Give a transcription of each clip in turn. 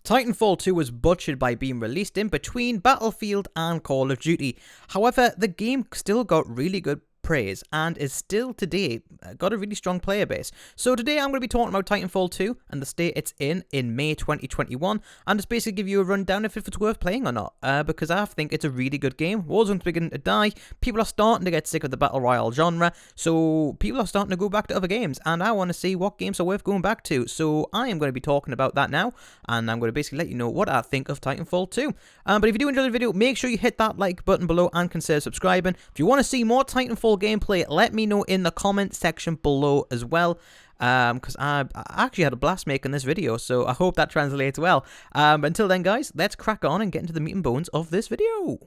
Titanfall 2 was butchered by being released in between Battlefield and Call of Duty. However, the game still got really good praise and is still today got a really strong player base. So today I'm going to be talking about Titanfall 2 and the state it's in May 2021, and just basically give you a rundown if it's worth playing or not, because I think it's a really good game. Warzone's beginning to die, people are starting to get sick of the Battle Royale genre, so people are starting to go back to other games, and I want to see what games are worth going back to. So I am going to be talking about that now, and I'm going to basically let you know what I think of Titanfall 2. But if you do enjoy the video, make sure you hit that like button below and consider subscribing. If you want to see more Titanfall gameplay, let me know in the comment section below as well, because I actually had a blast making this video, so I hope that translates well. Until then, guys, let's crack on and get into the meat and bones of this video.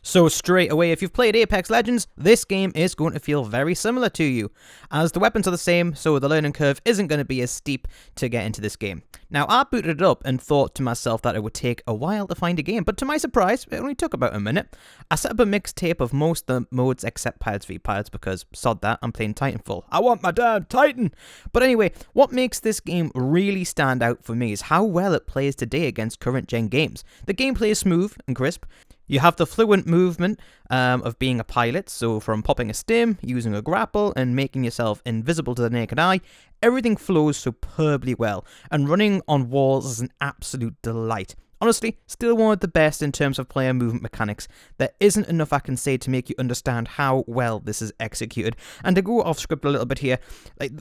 So straight away, if you've played Apex Legends, this game is going to feel very similar to you, as the weapons are the same, so the learning curve isn't going to be as steep to get into this game. Now, I booted it up and thought to myself that it would take a while to find a game, but to my surprise, it only took about a minute. I set up a mixtape of most of the modes except Pirates v Pirates, because sod that, I'm playing Titanfall. I want my damn Titan! But anyway, what makes this game really stand out for me is how well it plays today against current gen games. The gameplay is smooth and crisp. You have the fluent movement of being a pilot, so from popping a stim, using a grapple, and making yourself invisible to the naked eye, everything flows superbly well, and running on walls is an absolute delight. Honestly, still one of the best in terms of player movement mechanics. There isn't enough I can say to make you understand how well this is executed. And to go off script a little bit here, like,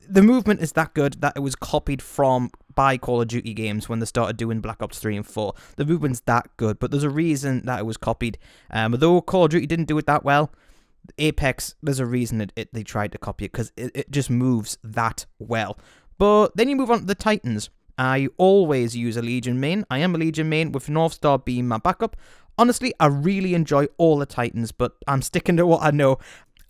the movement is that good that it was copied by Call of Duty games when they started doing Black Ops 3 and 4. The movement's that good, but there's a reason that it was copied. Although Call of Duty didn't do it that well, Apex, there's a reason they tried to copy it, because it just moves that well. But then you move on to the Titans. I always use a Legion main. I am a Legion main, with North Star being my backup. Honestly, I really enjoy all the Titans, but I'm sticking to what I know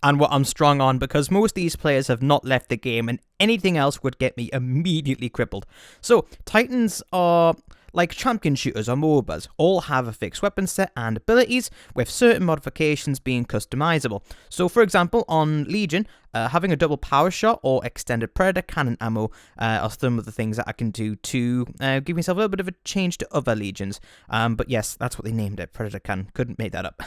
and what I'm strong on, because most of these players have not left the game, and anything else would get me immediately crippled. So, Titans are like champion shooters or MOBAs, all have a fixed weapon set and abilities, with certain modifications being customizable. So for example, on Legion, having a double power shot or extended predator cannon ammo are some of the things that I can do to give myself a little bit of a change to other Legions. But yes, that's what they named it, predator cannon, couldn't make that up.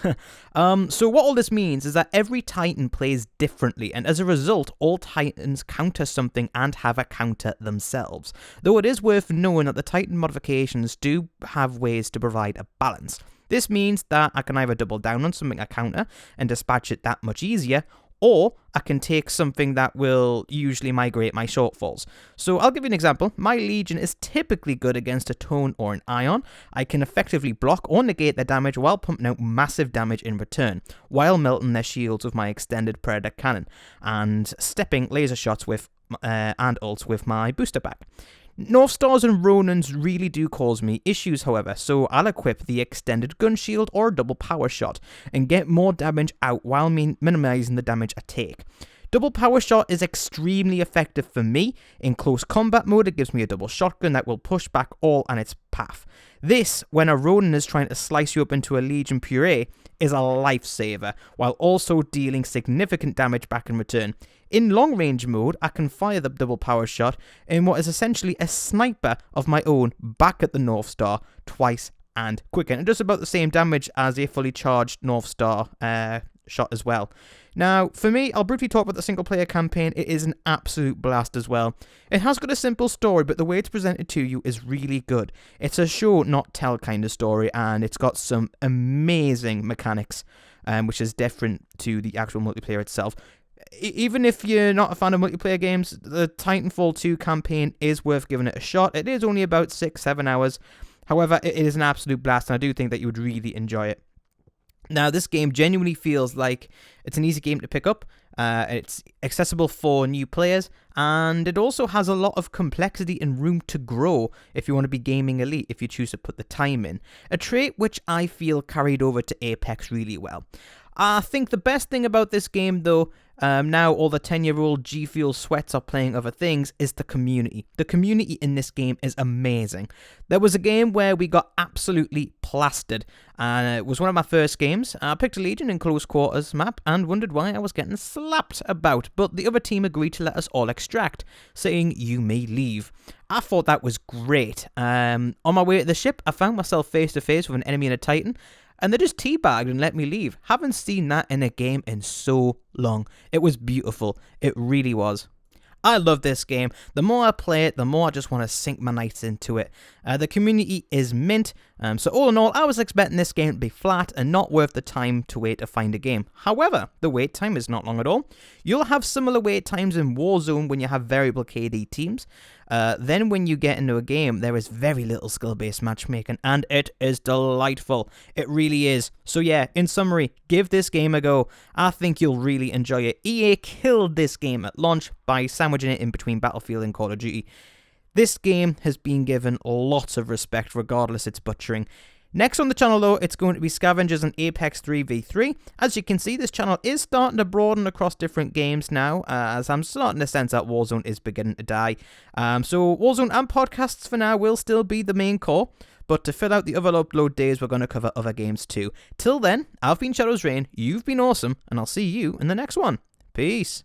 So what all this means is that every Titan plays differently, and as a result, all Titans counter something and have a counter themselves. Though it is worth knowing that the Titan modifications do have ways to provide a balance. This means that I can either double down on something I counter and dispatch it that much easier, or I can take something that will usually migrate my shortfalls. So I'll give you an example. My Legion is typically good against a Tone or an Ion. I can effectively block or negate their damage while pumping out massive damage in return, while melting their shields with my extended Predator cannon, and stepping laser shots with and ults with my booster pack. North Stars and Ronins really do cause me issues, however, so I'll equip the extended gun shield or double power shot and get more damage out while minimizing the damage I take. Double power shot is extremely effective for me. In close combat mode, it gives me a double shotgun that will push back all on its path. This, when a Ronin is trying to slice you up into a Legion puree, is a lifesaver, while also dealing significant damage back in return. In long range mode, I can fire the double power shot in what is essentially a sniper of my own back at the North Star twice and quicker, and just about the same damage as a fully charged North Star shot as well. Now, for me, I'll briefly talk about the single player campaign. It is an absolute blast as well. It has got a simple story, but the way it's presented to you is really good. It's a show, not tell kind of story, and it's got some amazing mechanics, which is different to the actual multiplayer itself. Even if you're not a fan of multiplayer games, the Titanfall 2 campaign is worth giving it a shot. It is only about 6-7 hours. However, it is an absolute blast, and I do think that you would really enjoy it. Now, this game genuinely feels like it's an easy game to pick up. It's accessible for new players, and it also has a lot of complexity and room to grow if you want to be gaming elite, if you choose to put the time in. A trait which I feel carried over to Apex really well. I think the best thing about this game, though, now all the 10-year-old G Fuel sweats are playing other things, is the community. The community in this game is amazing. There was a game where we got absolutely plastered, and it was one of my first games. I picked a Legion in close quarters map and wondered why I was getting slapped about, but the other team agreed to let us all extract, saying you may leave. I thought that was great. On my way to the ship, I found myself face to face with an enemy and a Titan, and they just teabagged and let me leave. Haven't seen that in a game in so long. It was beautiful. It really was. I love this game. The more I play it, the more I just want to sink my nights into it. The community is mint, so all in all, I was expecting this game to be flat and not worth the time to wait to find a game. However, the wait time is not long at all. You'll have similar wait times in Warzone when you have variable KD teams. Then when you get into a game, there is very little skill-based matchmaking, and it is delightful. It really is. So yeah, in summary, give this game a go. I think you'll really enjoy it. EA killed this game at launch by sandwiching it in between Battlefield and Call of Duty. This game has been given lots of respect regardless its butchering. Next on the channel though, it's going to be Scavengers and Apex 3v3. As you can see, this channel is starting to broaden across different games now, as I'm starting to sense that Warzone is beginning to die. So Warzone and podcasts for now will still be the main core, but to fill out the other upload days, we're going to cover other games too. Till then, I've been Shadows Rain, you've been awesome, and I'll see you in the next one. Peace.